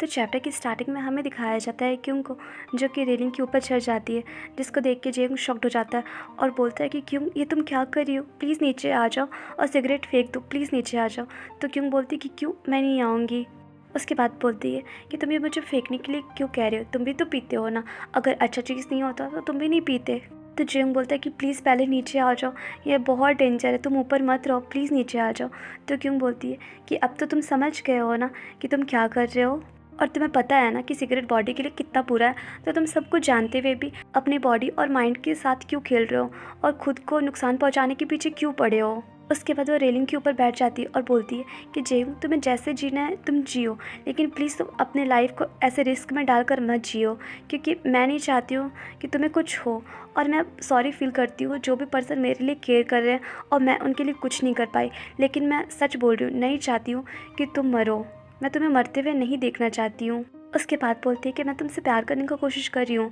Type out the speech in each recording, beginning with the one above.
तो चैप्टर की स्टार्टिंग में हमें दिखाया जाता है क्यों को, जो कि रेलिंग के ऊपर चढ़ जाती है, जिसको देख के जेंग शॉक्ड हो जाता है और बोलता है कि क्यों, ये तुम क्या कर रही हो, प्लीज़ नीचे आ जाओ और सिगरेट फेंक दो, प्लीज़ नीचे आ जाओ। तो क्यों बोलती है कि क्यों, मैं नहीं आऊँगी। उसके बाद बोलती है कि तुम ये मुझे फेंकने के लिए क्यों कह रहे हो, तुम भी तो पीते हो ना, अगर अच्छा चीज़ नहीं होता तो तुम भी नहीं पीते। तो जेंग बोलता है कि प्लीज़ पहले नीचे आ जाओ, ये बहुत डेंजर है, तुम ऊपर मत रहो, प्लीज़ नीचे आ जाओ। तो क्यों बोलती है कि अब तो तुम समझ गए हो ना कि तुम क्या कर रहे हो, और तुम्हें पता है ना कि सिगरेट बॉडी के लिए कितना बुरा है, तो तुम सब कुछ जानते हुए भी अपने बॉडी और माइंड के साथ क्यों खेल रहे हो और खुद को नुकसान पहुंचाने के पीछे क्यों पड़े हो। उसके बाद वो रेलिंग के ऊपर बैठ जाती है और बोलती है कि जेंग, तुम्हें जैसे जीना है तुम जियो, लेकिन प्लीज़ तुम अपने लाइफ को ऐसे रिस्क में डालकर मत जियो, क्योंकि मैं नहीं चाहती हूँ कि तुम्हें कुछ हो। और मैं सॉरी फील करती हूँ जो भी पर्सन मेरे लिए केयर कर रहे हैं और मैं उनके लिए कुछ नहीं कर पाई, लेकिन मैं सच बोल रही हूँ, नहीं चाहती हूँ कि तुम मरो, मैं तुम्हें मरते हुए नहीं देखना चाहती हूँ। उसके बाद बोलती है कि मैं तुमसे प्यार करने की कोशिश कर रही हूँ,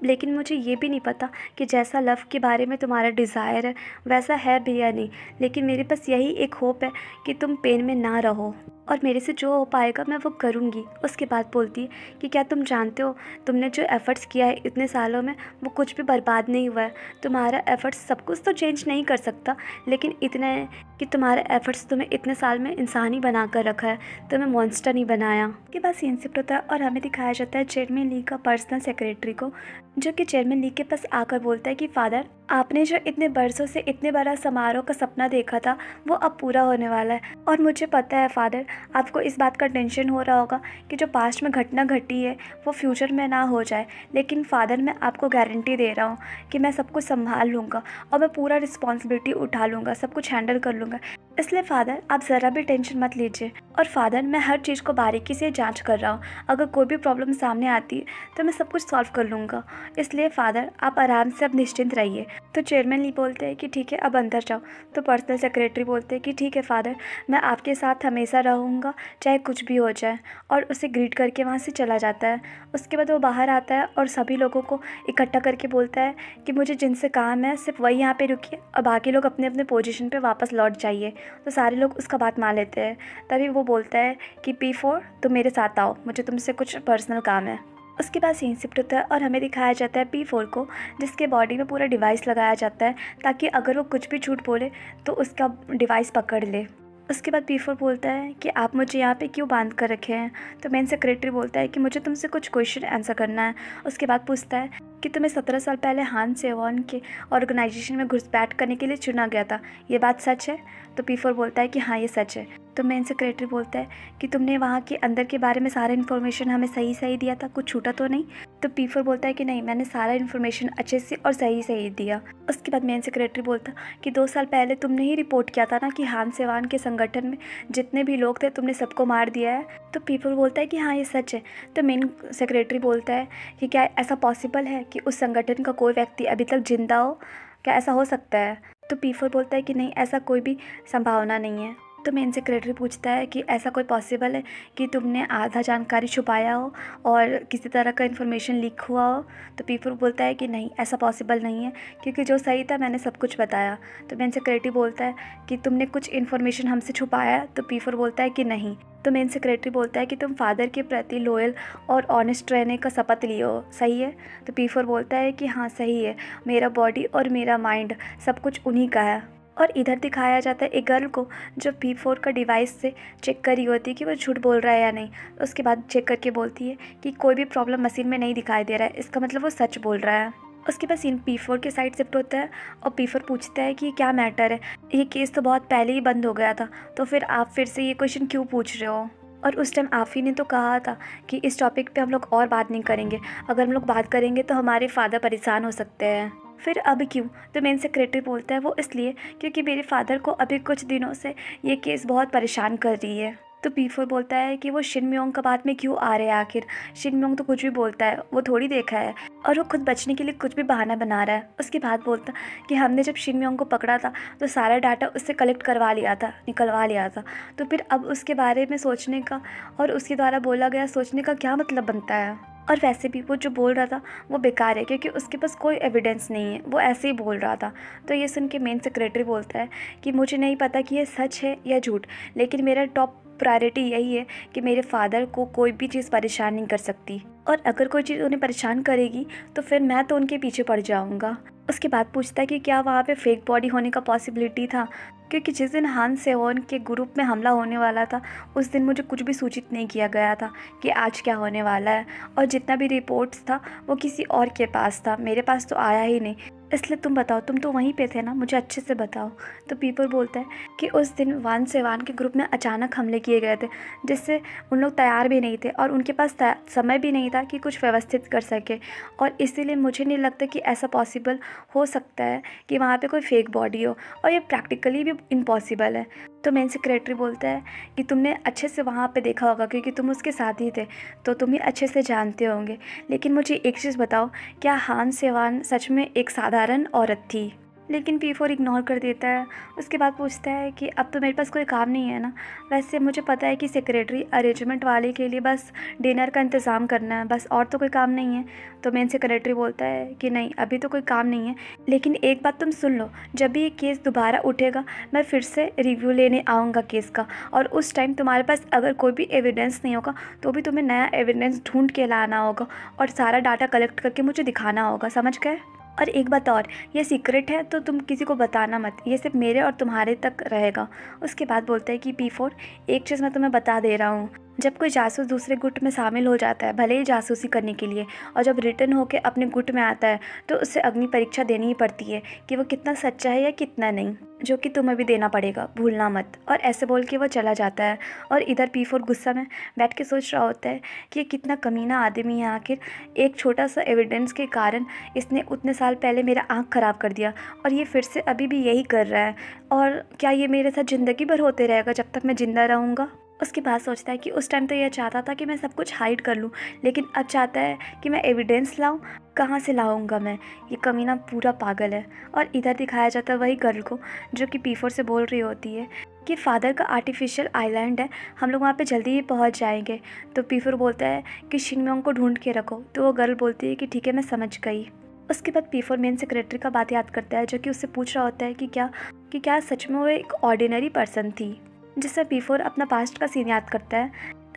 लेकिन मुझे ये भी नहीं पता कि जैसा लव के बारे में तुम्हारा डिज़ायर है वैसा है भी या नहीं, लेकिन मेरे पास यही एक होप है कि तुम पेन में ना रहो, और मेरे से जो हो पाएगा मैं वो करूँगी। उसके बाद बोलती है कि क्या तुम जानते हो, तुमने जो एफ़र्ट्स किया है इतने सालों में वो कुछ भी बर्बाद नहीं हुआ है। तुम्हारा एफ़र्ट्स सब कुछ तो चेंज नहीं कर सकता, लेकिन इतना है कि तुम्हारे एफ़र्ट्स तुम्हें इतने साल में इंसान ही बना कर रखा है, तुम्हें मॉन्स्टर नहीं बनाया। के बाद सीन शिफ्ट होता है और हमें दिखाया जाता है चेयरमैन ली का पर्सनल सेक्रेटरी को, जो कि चेयरमैन ली के पास आकर बोलता है कि फादर, आपने जो इतने बरसों से इतने बड़ा समारोह का सपना देखा था वो अब पूरा होने वाला है, और मुझे पता है फादर आपको इस बात का टेंशन हो रहा होगा कि जो पास्ट में घटना घटी है वो फ्यूचर में ना हो जाए, लेकिन फादर मैं आपको गारंटी दे रहा हूँ कि मैं सब कुछ संभाल लूँगा और मैं पूरा रिस्पॉन्सिबिलिटी उठा लूँगा, सब कुछ हैंडल कर लूँगा। इसलिए फादर आप ज़रा भी टेंशन मत लीजिए, और फादर मैं हर चीज़ को बारीकी से जांच कर रहा हूँ, अगर कोई भी प्रॉब्लम सामने आती है तो मैं सब कुछ सॉल्व कर लूँगा, इसलिए फादर आप आराम से अब निश्चिंत रहिए। तो चेयरमैन ली बोलते हैं कि ठीक है अब अंदर जाओ। तो पर्सनल सेक्रेटरी बोलते हैं कि ठीक है फादर, मैं आपके साथ हमेशा रहूँगा चाहे कुछ भी हो जाए, और उसे ग्रीट करके वहाँ से चला जाता है। उसके बाद वो बाहर आता है और सभी लोगों को इकट्ठा करके बोलता है कि मुझे जिनसे काम है सिर्फ वही यहाँ पे रुकिए और बाकी लोग अपने अपने पोजीशन पे वापस लौट जाइए। तो सारे लोग उसका बात मान लेते हैं। तभी वो बोलता है कि P4 तुम मेरे साथ आओ, मुझे तुमसे कुछ पर्सनल काम है। उसके बाद सीन शिफ्ट होता है और हमें दिखाया जाता है P4 को, जिसके बॉडी में पूरा डिवाइस लगाया जाता है ताकि अगर वो कुछ भी झूठ बोले तो उसका डिवाइस पकड़ ले। उसके बाद P4 बोलता है कि आप मुझे यहाँ पे क्यों बांध कर रखे हैं। तो मेन सेक्रेटरी बोलता है कि मुझे तुमसे कुछ क्वेश्चन आंसर करना है। उसके बाद पूछता है कि तुम्हें 17 साल पहले हान सेवॉन के ऑर्गेनाइजेशन में घुसपैठ करने के लिए चुना गया था, ये बात सच है। तो P4 बोलता है कि हाँ ये सच है। तो मेन सेक्रेटरी बोलता है कि तुमने वहाँ के अंदर के बारे में सारा इन्फॉर्मेशन हमें सही सही दिया था, कुछ छूटा तो नहीं। तो P4 बोलता है कि नहीं, मैंने सारा इन्फॉर्मेशन अच्छे से और सही सही दिया। उसके बाद मेन सेक्रेटरी बोलता कि 2 साल पहले तुमने ही रिपोर्ट किया था ना कि हान सेवान के संगठन में जितने भी लोग थे तुमने सबको मार दिया है। तो P4 बोलता है कि हाँ ये सच है। तो मेन सेक्रेटरी बोलता है कि क्या ऐसा पॉसिबल है कि उस संगठन का कोई व्यक्ति अभी तक जिंदा हो, क्या ऐसा हो सकता है। तो P4 बोलता है कि नहीं, ऐसा कोई भी संभावना नहीं है। तो मेन सेक्रेटरी पूछता है कि ऐसा कोई पॉसिबल है कि तुमने आधा जानकारी छुपाया हो और किसी तरह का इन्फॉर्मेशन लीक हुआ हो। तो P4 बोलता है कि नहीं, ऐसा पॉसिबल नहीं है, क्योंकि जो सही था मैंने सब कुछ बताया। तो मेन सेक्रेटरी बोलता है कि तुमने कुछ इन्फॉर्मेशन हमसे छुपाया। तो P4 बोलता है कि नहीं। तो मेन सेक्रेटरी बोलता है कि तुम फादर के प्रति लॉयल और ऑनेस्ट रहने का शपथ लिए हो, सही है। तो P4 बोलता है कि हाँ सही है, मेरा बॉडी और मेरा माइंड सब कुछ उन्हीं का है। और इधर दिखाया जाता है एक गर्ल को जो P4 का डिवाइस से चेक करी होती है कि वो झूठ बोल रहा है या नहीं। उसके बाद चेक करके बोलती है कि कोई भी प्रॉब्लम मशीन में नहीं दिखाई दे रहा है, इसका मतलब वो सच बोल रहा है। उसके बाद सीन P4 के साइड शिफ्ट होता है और P4 पूछता है कि क्या मैटर है, ये केस तो बहुत पहले ही बंद हो गया था, तो फिर आप फिर से ये क्वेश्चन क्यों पूछ रहे हो। और उस टाइम आप ही ने तो कहा था कि इस टॉपिक पे हम लोग और बात नहीं करेंगे, अगर हम लोग बात करेंगे तो हमारे फादर परेशान हो सकते हैं। फिर अब क्यों। तो मेन सेक्रेटरी बोलता है वो इसलिए क्योंकि मेरे फादर को अभी कुछ दिनों से ये केस बहुत परेशान कर रही है। तो P4 बोलता है कि वो शिन म्योंग का बात में क्यों आ रहे हैं आखिर, शिन म्योंग तो कुछ भी बोलता है, वो थोड़ी देखा है, और वो खुद बचने के लिए कुछ भी बहाना बना रहा है। उसके बाद बोलता कि हमने जब शिन म्योंग को पकड़ा था तो सारा डाटा उससे कलेक्ट करवा लिया था, निकलवा लिया था, तो फिर अब उसके बारे में सोचने का और उसके द्वारा बोला गया सोचने का क्या मतलब बनता है। और वैसे भी वो जो बोल रहा था वो बेकार है, क्योंकि उसके पास कोई एविडेंस नहीं है, वो ऐसे ही बोल रहा था। तो ये सुन के मेन सेक्रेटरी बोलता है कि मुझे नहीं पता कि ये सच है या झूठ, लेकिन मेरा टॉप प्रायोरिटी यही है कि मेरे फादर को कोई भी चीज़ परेशान नहीं कर सकती, और अगर कोई चीज़ उन्हें परेशान करेगी तो फिर मैं तो उनके पीछे पड़ जाऊंगा। उसके बाद पूछता है कि क्या वहाँ पे फेक बॉडी होने का पॉसिबिलिटी था, क्योंकि जिस दिन हान सेवॉन के ग्रुप में हमला होने वाला था उस दिन मुझे कुछ भी सूचित नहीं किया गया था कि आज क्या होने वाला है, और जितना भी रिपोर्ट्स था वो किसी और के पास था, मेरे पास तो आया ही नहीं। इसलिए तुम बताओ, तुम तो वहीं पे थे ना, मुझे अच्छे से बताओ। तो पीपर बोलता है कि उस दिन वान सेवान के ग्रुप में अचानक हमले किए गए थे, जिससे उन लोग तैयार भी नहीं थे और उनके पास समय भी नहीं था कि कुछ व्यवस्थित कर सके, और इसीलिए मुझे नहीं लगता कि ऐसा पॉसिबल हो सकता है कि वहाँ पे कोई फेक बॉडी हो, और ये प्रैक्टिकली भी इम्पॉसिबल है। तो मेन सेक्रेटरी बोलता है कि तुमने अच्छे से वहाँ पे देखा होगा क्योंकि तुम उसके साथ ही थे, तो तुम ही अच्छे से जानते होंगे। लेकिन मुझे एक चीज़ बताओ, क्या हान सेवान सच में एक साधारण औरत थी? लेकिन पी4 इग्नोर कर देता है। उसके बाद पूछता है कि अब तो मेरे पास कोई काम नहीं है ना, वैसे मुझे पता है कि सेक्रेटरी अरेंजमेंट वाले के लिए बस डिनर का इंतज़ाम करना है, बस और तो कोई काम नहीं है। तो मेन सेक्रेटरी बोलता है कि नहीं, अभी तो कोई काम नहीं है, लेकिन एक बात तुम सुन लो, जब भी ये केस दोबारा उठेगा मैं फिर से रिव्यू लेने आऊँगा केस का, और उस टाइम तुम्हारे पास अगर कोई भी एविडेंस नहीं होगा तो भी तुम्हें नया एविडेंस ढूंढ के लाना होगा और सारा डाटा कलेक्ट करके मुझे दिखाना होगा, समझ गए? और एक बात और, ये सीक्रेट है तो तुम किसी को बताना मत, ये सिर्फ मेरे और तुम्हारे तक रहेगा। उसके बाद बोलता है कि पी4, एक चीज़ मैं तुम्हें बता दे रहा हूँ, जब कोई जासूस दूसरे गुट में शामिल हो जाता है, भले ही जासूसी करने के लिए, और जब रिटर्न होकर अपने गुट में आता है तो उसे अग्नि परीक्षा देनी ही पड़ती है कि वो कितना सच्चा है या कितना नहीं, जो कि तुम्हें भी देना पड़ेगा, भूलना मत। और ऐसे बोल के वो चला जाता है। और इधर पी4 गुस्सा में बैठ के सोच रहा होता है कि ये कितना कमीना आदमी है, आखिर एक छोटा सा एविडेंस के कारण इसने उतने साल पहले मेरा आँख ख़राब कर दिया और ये फिर से अभी भी यही कर रहा है, और क्या ये मेरे साथ ज़िंदगी भर होते रहेगा जब तक मैं ज़िंदा रहूँगा? उसके बाद सोचता है कि उस टाइम तो यह चाहता था कि मैं सब कुछ हाइड कर लूँ, लेकिन अब चाहता है कि मैं एविडेंस लाऊं, कहाँ से लाऊंगा मैं? ये कमीना पूरा पागल है। और इधर दिखाया जाता है वही गर्ल को जो कि पी4 से बोल रही होती है कि फादर का आर्टिफिशियल आइलैंड है, हम लोग वहाँ पे जल्दी ही पहुँच जाएंगे। तो पी4 बोलता है कि शिनम्योंग को ढूंढ के रखो, तो वो गर्ल बोलती है कि ठीक है, मैं समझ गई। उसके बाद पी4 मेन सेक्रेटरी का बात याद करता है, जो कि उससे पूछ रहा होता है कि क्या सच में वो एक ऑर्डिनरी पर्सन थी। जिससे पी4 अपना पास्ट का सीन याद करता है,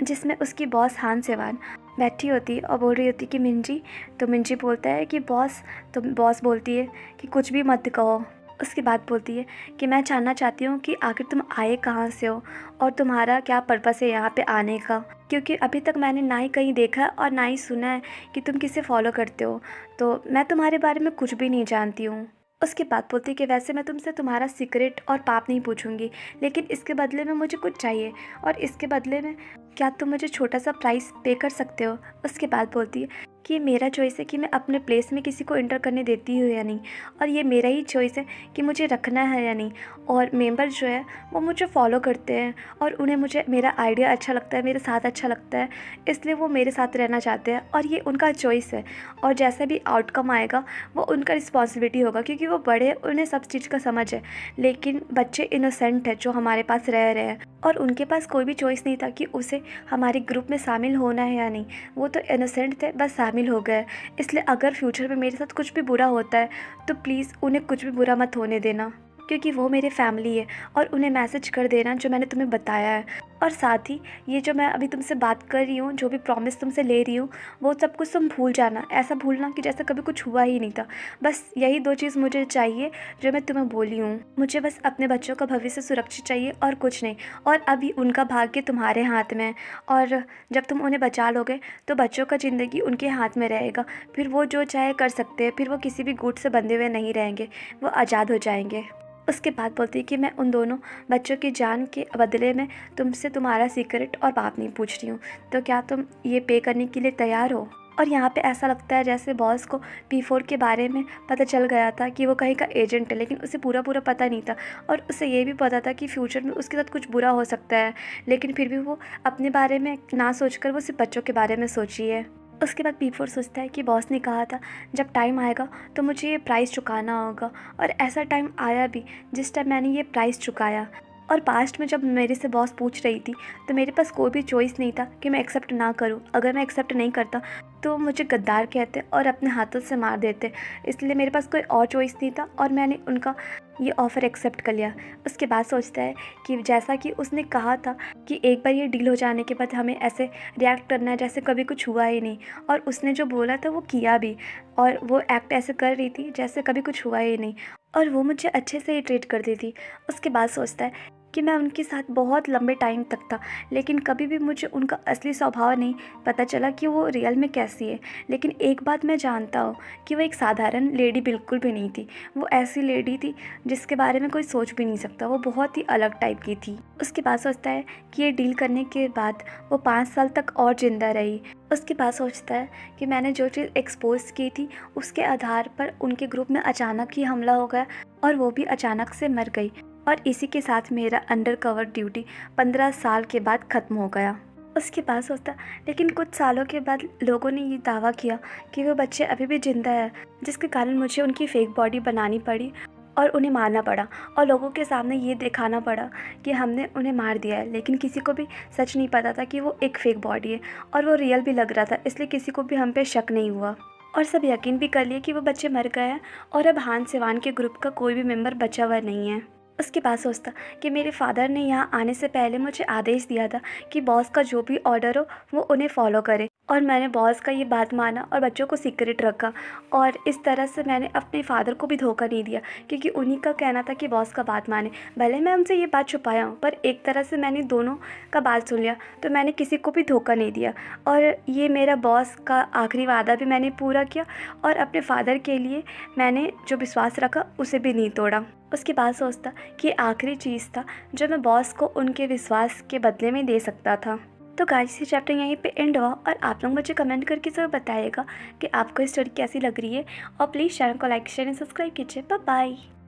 जिसमें उसकी बॉस हान सेवान बैठी होती और बोल रही होती कि मिंजी। तो मिंजी बोलता है कि बॉस, तो बॉस बोलती है कि कुछ भी मत कहो। उसके बाद बोलती है कि मैं जानना चाहती हूँ कि आखिर तुम आए कहाँ से हो और तुम्हारा क्या पर्पस है यहाँ पे आने का, क्योंकि अभी तक मैंने ना ही कहीं देखा और ना ही सुना है कि तुम किसे फॉलो करते हो, तो मैं तुम्हारे बारे में कुछ भी नहीं जानती हूँ। उसके बाद बोलती कि वैसे मैं तुमसे तुम्हारा सीक्रेट और पाप नहीं पूछूंगी, लेकिन इसके बदले में मुझे कुछ चाहिए, और इसके बदले में क्या तुम मुझे छोटा सा प्राइस पे कर सकते हो? उसके बाद बोलती है कि मेरा चॉइस है कि मैं अपने प्लेस में किसी को इंटर करने देती हूँ या नहीं, और ये मेरा ही चॉइस है कि मुझे रखना है या नहीं। और मेंबर जो है वो मुझे फॉलो करते हैं और उन्हें मुझे मेरा आइडिया अच्छा लगता है, मेरे साथ अच्छा लगता है, इसलिए वो मेरे साथ रहना चाहते हैं, और ये उनका चॉइस है। और जैसा भी आउटकम आएगा वो उनका रिस्पॉन्सिबिलिटी होगा, क्योंकि वो बड़े, उन्हें सब चीज़ का समझ है, लेकिन बच्चे इनोसेंट है जो हमारे पास रह रहे हैं, और उनके पास कोई भी चॉइस नहीं था कि उसे हमारे ग्रुप में शामिल होना है या नहीं। वो तो इनोसेंट थे, बस शामिल हो गए। इसलिए अगर फ्यूचर में मेरे साथ कुछ भी बुरा होता है तो प्लीज़ उन्हें कुछ भी बुरा मत होने देना, क्योंकि वो मेरे फैमिली है, और उन्हें मैसेज कर देना जो मैंने तुम्हें बताया है। और साथ ही ये जो मैं अभी तुमसे बात कर रही हूँ, जो भी प्रॉमिस तुमसे ले रही हूँ, वो सब कुछ तुम भूल जाना, ऐसा भूलना कि जैसे कभी कुछ हुआ ही नहीं था। बस यही 2 चीज़ मुझे चाहिए जो मैं तुम्हें बोली हूँ। मुझे बस अपने बच्चों का भविष्य सुरक्षित चाहिए और कुछ नहीं, और अभी उनका भाग्य तुम्हारे हाथ में है, और जब तुम उन्हें बचा लोगे तो बच्चों का ज़िंदगी उनके हाथ में रहेगा, फिर वो जो चाहे कर सकते हैं, फिर वो किसी भी गुट से बंधे हुए नहीं रहेंगे, वो आज़ाद हो जाएंगे। उसके बाद बोलती है कि मैं उन दोनों बच्चों की जान के बदले में तुमसे तुम्हारा सीक्रेट और पाप नहीं पूछ रही हूँ, तो क्या तुम ये पे करने के लिए तैयार हो? और यहाँ पे ऐसा लगता है जैसे बॉस को पी4 के बारे में पता चल गया था कि वो कहीं का एजेंट है, लेकिन उसे पूरा पता नहीं था, और उसे ये भी पता था कि फ्यूचर में उसके साथ कुछ बुरा हो सकता है, लेकिन फिर भी वो अपने बारे में ना सोचकर वो सिर्फ बच्चों के बारे में सोची है। उसके बाद पी4 सोचता है कि बॉस ने कहा था जब टाइम आएगा तो मुझे ये प्राइस चुकाना होगा, और ऐसा टाइम आया भी जिस टाइम मैंने ये प्राइस चुकाया। और पास्ट में जब मेरे से बॉस पूछ रही थी तो मेरे पास कोई भी चॉइस नहीं था कि मैं एक्सेप्ट ना करूं। अगर मैं एक्सेप्ट नहीं करता तो मुझे गद्दार कहते और अपने हाथों से मार देते, इसलिए मेरे पास कोई और चॉइस नहीं था, और मैंने उनका ये ऑफ़र एक्सेप्ट कर लिया। उसके बाद सोचता है कि जैसा कि उसने कहा था कि एक बार ये डील हो जाने के बाद हमें ऐसे रिएक्ट करना है जैसे कभी कुछ हुआ ही नहीं, और उसने जो बोला था वो किया भी, और वो एक्ट ऐसे कर रही थी जैसे कभी कुछ हुआ ही नहीं, और वो मुझे अच्छे से ही ट्रीट करती थी। उसके बाद सोचता है कि मैं उनके साथ बहुत लंबे टाइम तक था, लेकिन कभी भी मुझे उनका असली स्वभाव नहीं पता चला कि वो रियल में कैसी है। लेकिन एक बात मैं जानता हूँ कि वो एक साधारण लेडी बिल्कुल भी नहीं थी। वो ऐसी लेडी थी जिसके बारे में कोई सोच भी नहीं सकता। वो बहुत ही अलग टाइप की थी। उसके बाद सोचता है कि ये डील करने के बाद वो 5 साल तक और ज़िंदा रही। उसके बाद सोचता है कि मैंने जो चीज़ एक्सपोज की थी उसके आधार पर उनके ग्रुप में अचानक ही हमला हो गया, और वो भी अचानक से मर गई, और इसी के साथ मेरा अंडरकवर ड्यूटी 15 साल के बाद ख़त्म हो गया। उसके पास होता, लेकिन कुछ सालों के बाद लोगों ने ये दावा किया कि वो बच्चे अभी भी जिंदा है, जिसके कारण मुझे उनकी फेक बॉडी बनानी पड़ी और उन्हें मारना पड़ा, और लोगों के सामने ये दिखाना पड़ा कि हमने उन्हें मार दिया है। लेकिन किसी को भी सच नहीं पता था कि वो एक फ़ेक बॉडी है, और वो रियल भी लग रहा था, इसलिए किसी को भी हम पे शक नहीं हुआ, और सब यकीन भी कर लिए कि वो बच्चे मर गए हैं, और अब हान सेवान के ग्रुप का कोई भी मेंबर बचा हुआ नहीं है। उसके बाद सोचता कि मेरे फादर ने यहाँ आने से पहले मुझे आदेश दिया था कि बॉस का जो भी ऑर्डर हो वो उन्हें फॉलो करे, और मैंने बॉस का ये बात माना और बच्चों को सीक्रेट रखा, और इस तरह से मैंने अपने फादर को भी धोखा नहीं दिया, क्योंकि उन्हीं का कहना था कि बॉस का बात माने। भले मैं उनसे ये बात छुपाया हूँ, पर एक तरह से मैंने दोनों का बात सुन लिया, तो मैंने किसी को भी धोखा नहीं दिया, और ये मेरा बॉस का आखिरी वादा भी मैंने पूरा किया, और अपने फादर के लिए मैंने जो विश्वास रखा उसे भी नहीं तोड़ा। उसके बाद सोचता कि आखिरी चीज़ था जो मैं बॉस को उनके विश्वास के बदले में दे सकता था। तो गाइस, ये चैप्टर यहीं पे एंड हुआ, और आप लोग मुझे कमेंट करके ज़रूर बताइएगा कि आपको ये स्टोरी कैसी लग रही है, और प्लीज़ चैनल को लाइक शेयर एंड सब्सक्राइब कीजिए। Bye bye.